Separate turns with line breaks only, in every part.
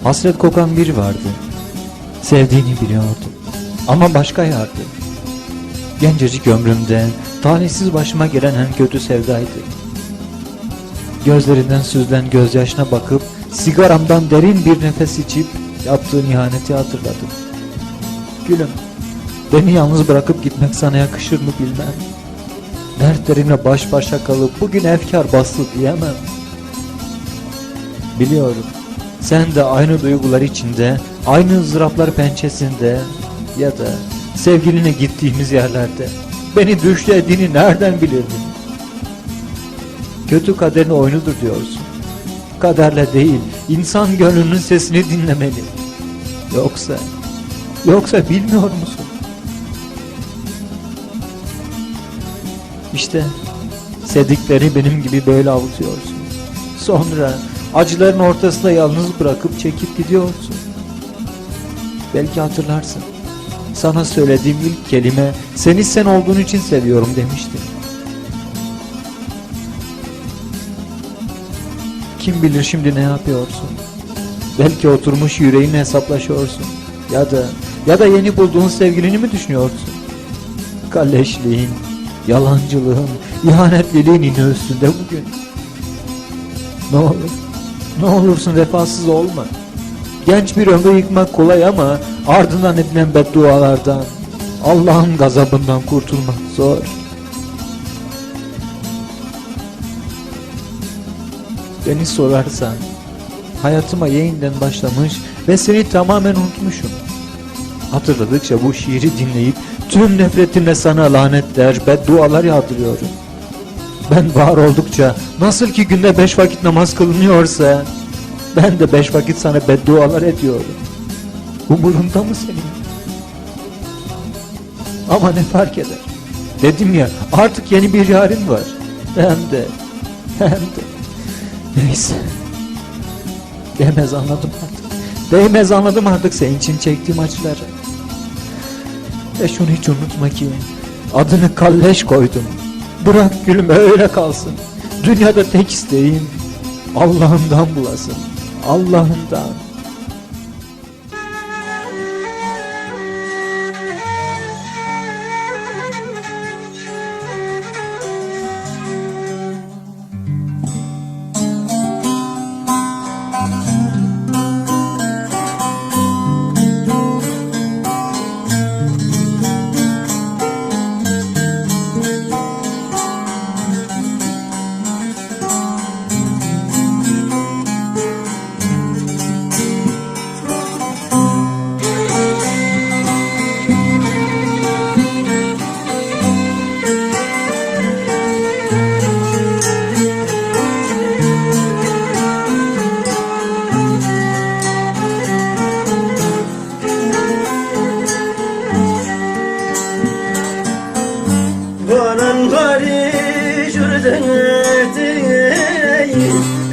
Hasret kokan biri vardı. Sevdiğini biliyordum. Ama başka yardı. Gencecik ömrümde talihsiz başıma gelen en kötü sevdaydı. Gözlerinden süzülen gözyaşına bakıp sigaramdan derin bir nefes içip yaptığın ihaneti hatırladım. Gülüm, beni yalnız bırakıp gitmek sana yakışır mı bilmem. Dertlerimle baş başa kalıp bugün efkar bastı diyemem. Biliyorum, sen de aynı duygular içinde, aynı ızdıraplar pençesinde ya da sevgiline gittiğimiz yerlerde beni düşlediğini nereden bilirdin? Kötü kaderin oyunudur diyorsun. Kaderle değil, insan gönlünün sesini dinlemeli. Yoksa bilmiyor musun? İşte sevdikleri benim gibi böyle avutuyorsun. Sonra acıların ortasında yalnız bırakıp çekip gidiyorsun. Belki hatırlarsın. Sana söylediğim ilk kelime seni sen olduğun için seviyorum demiştim. Kim bilir şimdi ne yapıyorsun? Belki oturmuş yüreğinle hesaplaşıyorsun. Ya da yeni bulduğun sevgilini mi düşünüyorsun? Kalleşliğin, yalancılığın, ihanetliliğin yine üstünde bugün. Ne olursun vefasız olma. Genç bir ömrü yıkmak kolay ama ardından edilen beddualardan, Allah'ın gazabından kurtulmak zor. Beni sorarsan, hayatıma yeniden başlamış ve seni tamamen unutmuşum. Hatırladıkça bu şiiri dinleyip tüm nefretimle sana lanetler, beddualar yağdırıyorum. Ben var oldukça nasıl ki günde 5 vakit namaz kılınıyorsa ben de 5 vakit sana beddualar ediyorum. Umurunda mı senin? Ama ne fark eder? Dedim ya, artık yeni bir yarın var. Hem de neyse. Değmez anladım artık senin için çektiğim acıları. Ve şunu hiç unutma ki adını kalleş koydum. Bırak gülüm öyle kalsın. Dünyada tek isteğim Allah'ından bulasın. Allah'ından.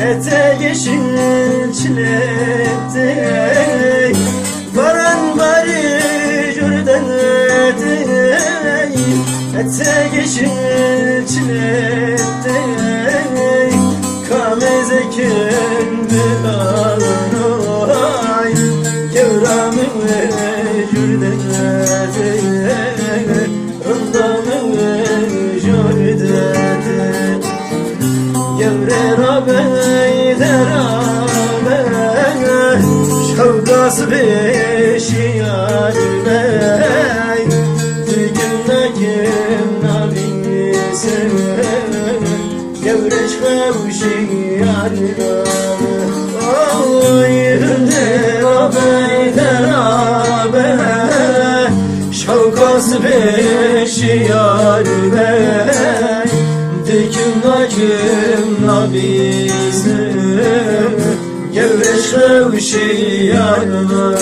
Ete yeşil çilekte Varan bari jürden ete yeşil çilekte Kameze kendi ağay Gevramı jürden Rındamı jürden Gevre rabe derabe Şavgası beşi yarbe Tügünle kim nabisi Gevre şavşi yarbe Oy derabe derabe Şavgası beşi yarbe Dikim nakim nabisi Gevreş revşi yarına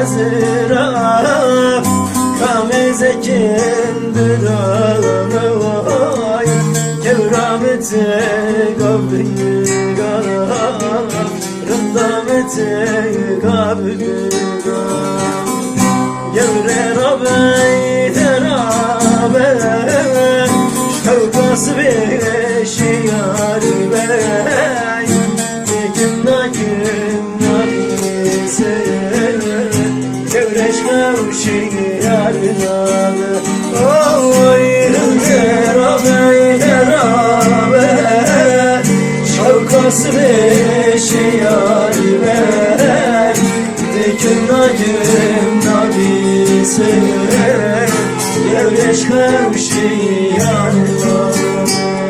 hazıra Kamize kindiray Kevramete gabriga Rındamete gabriga Gevre rabey terabe Şevkas beşi yar bey Kim nabise Gevreş kavşi yar nabe Oy rabey terabe Şevkas beşi yar bey Kim nabise Gevreş kavşi yar nabe